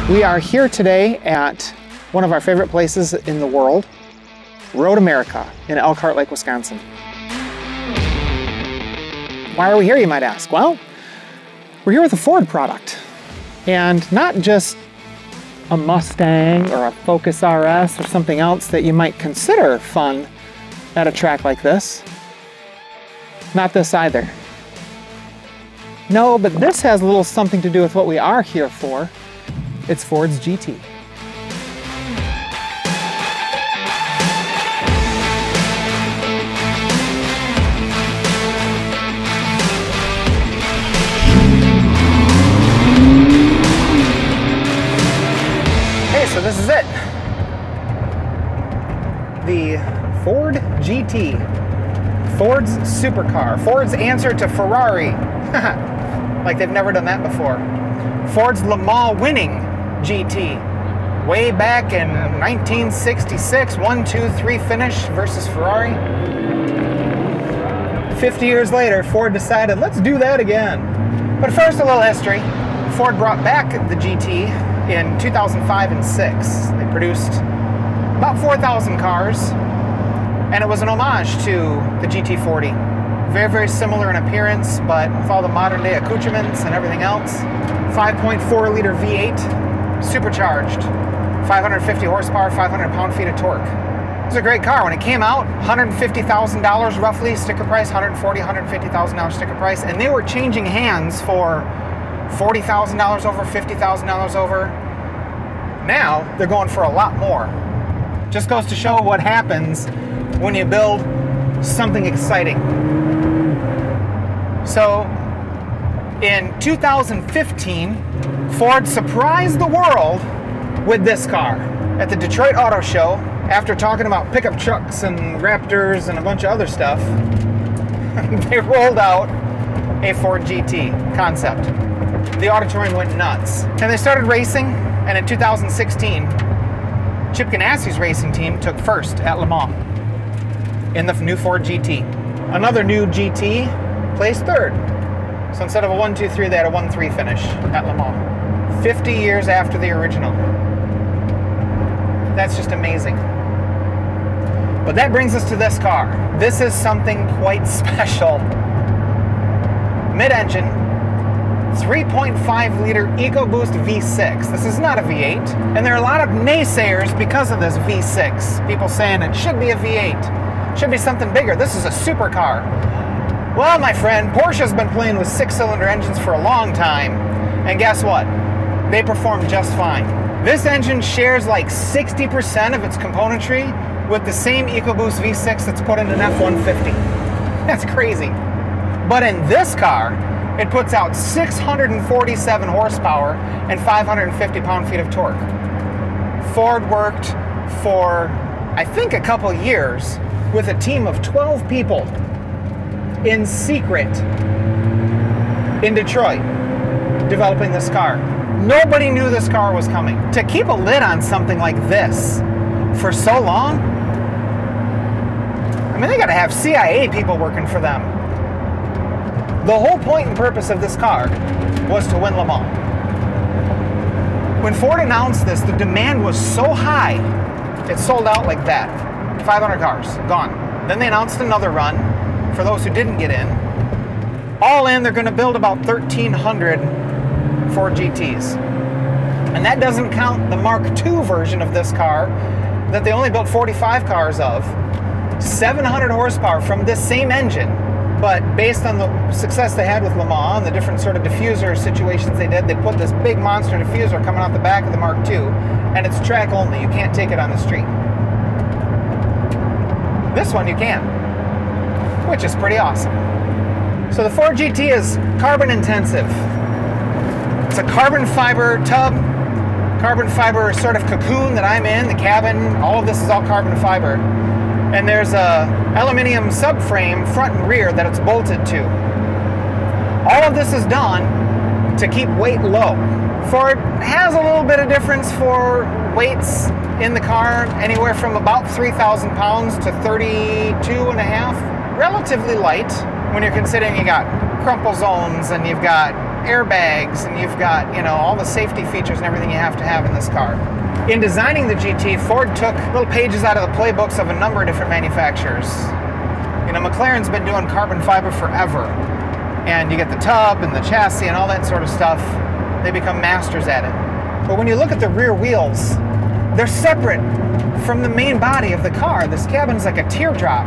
We are here today at one of our favorite places in the world, Road America in Elkhart Lake, Wisconsin. Why are we here, you might ask? Well, we're here with a Ford product, and not just a Mustang or a Focus RS or something else that you might consider fun at a track like this. Not this either. No, but this has a little something to do with what we are here for. It's Ford's GT. So this is it. The Ford GT. Ford's supercar. Ford's answer to Ferrari. Like they've never done that before. Ford's Le Mans winning GT. Way back in 1966, 1-2-3 finish versus Ferrari. 50 years later, Ford decided, let's do that again. But first, a little history. Ford brought back the GT in 2005 and 6. They produced about 4,000 cars, and it was an homage to the GT40. Very, very similar in appearance, but with all the modern day accoutrements and everything else. 5.4 liter V8, supercharged, 550 horsepower, 500 pound-feet of torque. It was a great car. When it came out, $150,000 roughly, sticker price, $140,000, $150,000 sticker price, and they were changing hands for $40,000 over, $50,000 over. Now they're going for a lot more. Just goes to show what happens when you build something exciting. So in 2015, Ford surprised the world with this car at the Detroit Auto Show. After talking about pickup trucks and Raptors and a bunch of other stuff, they rolled out a Ford GT concept. The auditorium went nuts. And they started racing, and in 2016, Chip Ganassi's racing team took first at Le Mans in the new Ford GT. Another new GT placed third. So instead of a 1-2-3, they had a 1-3 finish at Le Mans. 50 years after the original. That's just amazing. But that brings us to this car. This is something quite special. Mid-engine, 3.5 liter EcoBoost V6. This is not a V8. And there are a lot of naysayers because of this V6. People saying it should be a V8. It should be something bigger. This is a supercar. Well, my friend, Porsche's been playing with 6-cylinder engines for a long time. And guess what? They perform just fine. This engine shares like 60% of its componentry with the same EcoBoost V6 that's put in an F-150. That's crazy. But in this car, it puts out 647 horsepower and 550 pound-feet of torque. Ford worked for, I think, a couple years with a team of 12 people in secret in Detroit developing this car. Nobody knew this car was coming. To keep a lid on something like this for so long, I mean, they gotta have CIA people working for them. The whole point and purpose of this car was to win Le Mans. When Ford announced this, the demand was so high, it sold out like that. 500 cars, gone. Then they announced another run for those who didn't get in. All in, they're gonna build about 1,300 Ford GTs. And that doesn't count the Mark II version of this car that they only built 45 cars of. 700 horsepower from this same engine. But based on the success they had with Le Mans, the different sort of diffuser situations they did, they put this big monster diffuser coming out the back of the Mark II, and it's track only. You can't take it on the street. This one you can, which is pretty awesome. So the Ford GT is carbon intensive. It's a carbon fiber tub, carbon fiber sort of cocoon that I'm in, the cabin. All of this is all carbon fiber. And there's a aluminum subframe front and rear that it's bolted to. All of this is done to keep weight low. Ford has a little bit of difference for weights in the car, anywhere from about 3,000 pounds to 32.5. Relatively light when you're considering you got crumple zones and you've got airbags, and you've got, you know, all the safety features and everything you have to have in this car. In designing the GT, Ford took little pages out of the playbooks of a number of different manufacturers. You know, McLaren's been doing carbon fiber forever, and you get the tub and the chassis and all that sort of stuff. They become masters at it. But when you look at the rear wheels, they're separate from the main body of the car. This cabin's like a teardrop.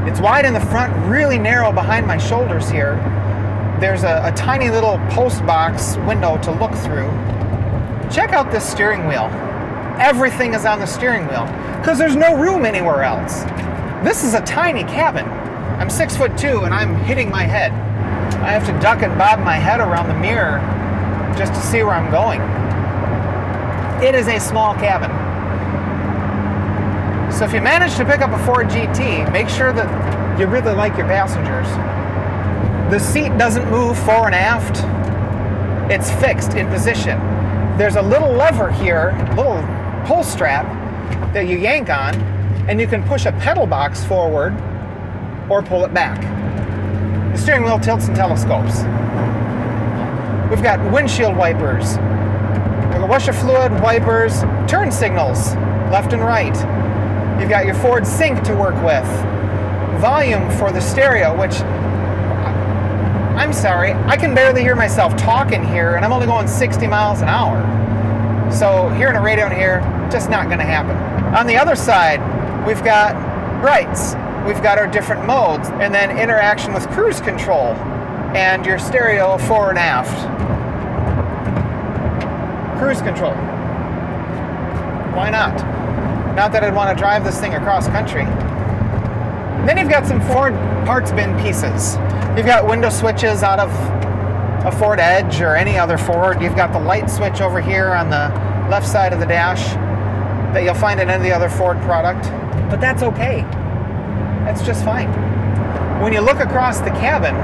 It's wide in the front, really narrow behind my shoulders here. There's a tiny little post box window to look through. Check out this steering wheel. Everything is on the steering wheel because there's no room anywhere else. This is a tiny cabin. I'm 6'2" and I'm hitting my head. I have to duck and bob my head around the mirror just to see where I'm going. It is a small cabin. So if you manage to pick up a Ford GT, make sure that you really like your passengers. The seat doesn't move fore and aft. It's fixed in position. There's a little lever here, a little pull strap that you yank on, and you can push a pedal box forward or pull it back. The steering wheel tilts and telescopes. We've got windshield wipers, washer fluid, wipers, turn signals, left and right. You've got your Ford Sync to work with. Volume for the stereo, which, I'm sorry, I can barely hear myself talking here, and I'm only going 60 miles an hour. So hearing a radio in here, just not gonna happen. On the other side, we've got brights. We've got our different modes, and then interaction with cruise control, and your stereo fore and aft. Cruise control. Why not? Not that I'd want to drive this thing across country. Then you've got some Ford parts bin pieces. You've got window switches out of a Ford Edge or any other Ford. You've got the light switch over here on the left side of the dash that you'll find in any other Ford product. But that's okay. That's just fine. When you look across the cabin,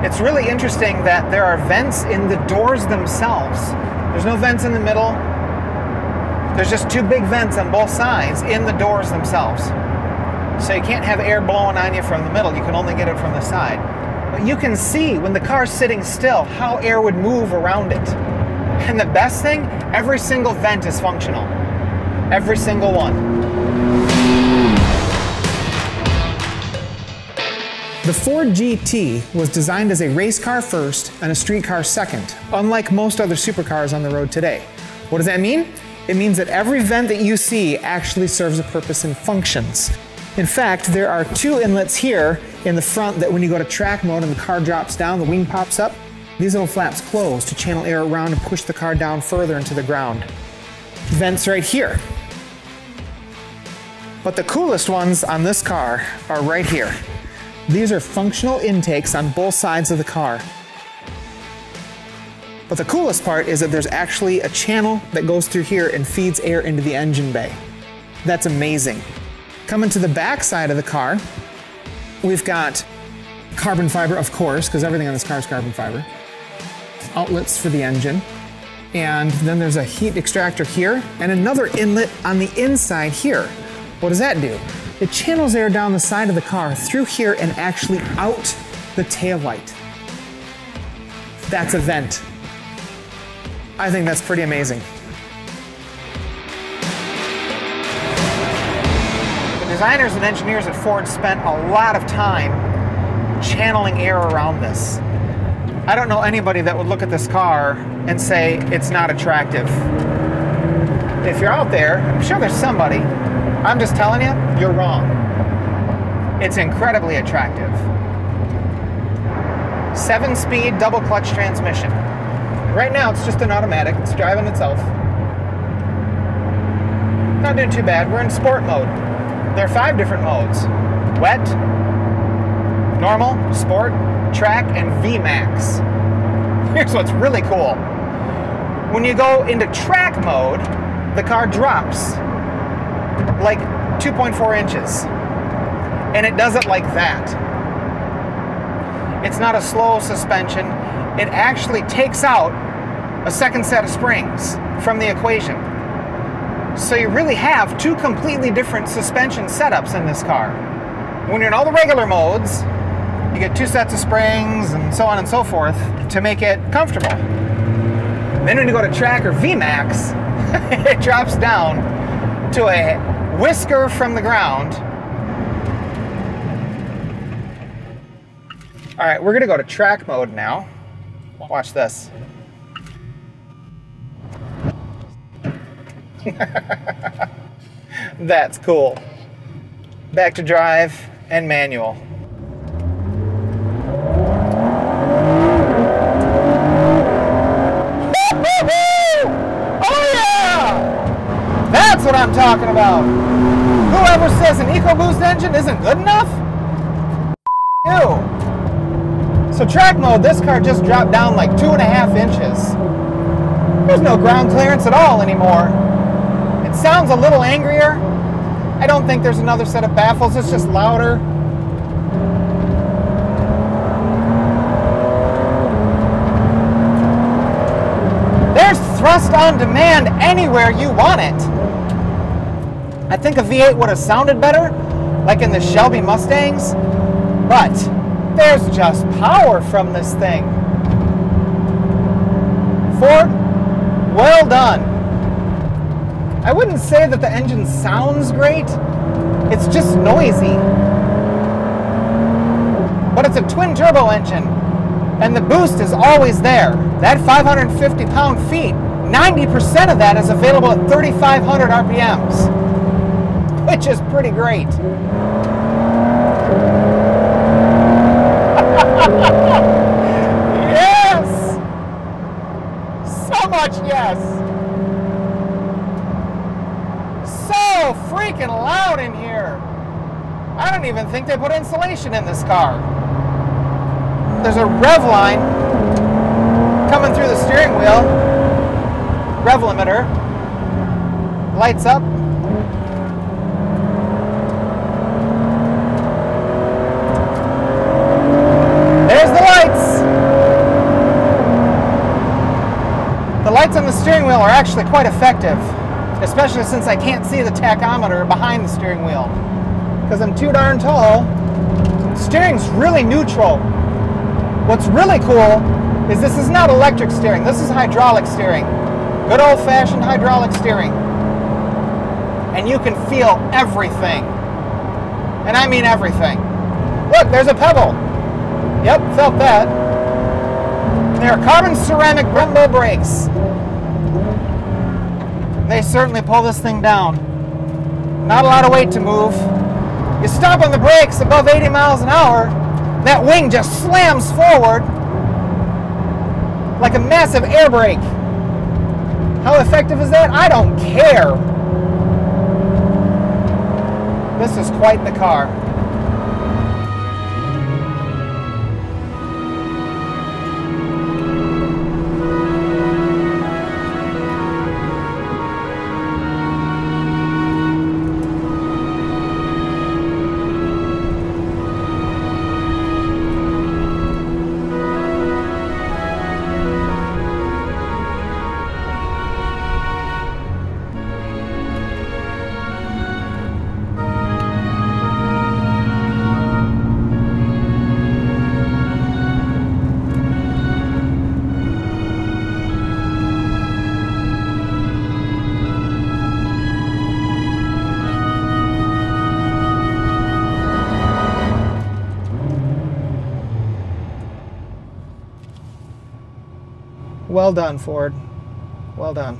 it's really interesting that there are vents in the doors themselves. There's no vents in the middle. There's just two big vents on both sides in the doors themselves. So you can't have air blowing on you from the middle. You can only get it from the side. But you can see when the car's sitting still how air would move around it. And the best thing, every single vent is functional. Every single one. The Ford GT was designed as a race car first and a street car second, unlike most other supercars on the road today. What does that mean? It means that every vent that you see actually serves a purpose and functions. In fact, there are two inlets here in the front that when you go to track mode and the car drops down, the wing pops up, these little flaps close to channel air around and push the car down further into the ground. Vents right here. But the coolest ones on this car are right here. These are functional intakes on both sides of the car. But the coolest part is that there's actually a channel that goes through here and feeds air into the engine bay. That's amazing. Coming to the back side of the car, we've got carbon fiber, of course, because everything on this car is carbon fiber. Outlets for the engine. And then there's a heat extractor here and another inlet on the inside here. What does that do? It channels air down the side of the car through here and actually out the taillight. That's a vent. I think that's pretty amazing. The designers and engineers at Ford spent a lot of time channeling air around this. I don't know anybody that would look at this car and say it's not attractive. If you're out there, I'm sure there's somebody. I'm just telling you, you're wrong. It's incredibly attractive. 7-speed double clutch transmission. Right now it's just an automatic, it's driving itself. Not doing too bad, we're in sport mode. There are 5 different modes. Wet, normal, sport, track, and VMAX. Here's what's really cool. When you go into track mode, the car drops like 2.4 inches. And it does it like that. It's not a slow suspension. It actually takes out a second set of springs from the equation. So you really have 2 completely different suspension setups in this car. When you're in all the regular modes, You get 2 sets of springs and so on and so forth to make it comfortable. Then when you go to track or VMAX, it drops down to a whisker from the ground. All right, we're gonna go to track mode now. Watch this. That's cool. Back to drive and manual. Oh yeah! That's what I'm talking about. Whoever says an Ecoboosted engine isn't good enough? You. So track mode, this car just dropped down like 2.5 inches. There's no ground clearance at all anymore. It sounds a little angrier. I don't think there's another set of baffles, it's just louder. There's thrust on demand anywhere you want it. I think a V8 would have sounded better, like in the Shelby Mustangs, but there's just power from this thing. Ford, well done. I wouldn't say that the engine sounds great, it's just noisy. But it's a twin turbo engine, and the boost is always there. That 550 pound-feet, 90% of that is available at 3,500 RPMs, which is pretty great. Yes! So much yes! So freaking loud in here. I don't even think they put insulation in this car. There's a rev line coming through the steering wheel. Rev limiter. Lights up. There's the lights. The lights on the steering wheel are actually quite effective, especially since I can't see the tachometer behind the steering wheel because I'm too darn tall. Steering's really neutral. What's really cool is this is not electric steering. This is hydraulic steering. Good old-fashioned hydraulic steering. And you can feel everything. And I mean everything. Look, there's a pebble. Yep, felt that. They are carbon ceramic Brembo brakes. They certainly pull this thing down. Not a lot of weight to move. You stop on the brakes above 80 miles an hour, that wing just slams forward like a massive air brake. How effective is that? I don't care. This is quite the car. Well done, Ford. Well done.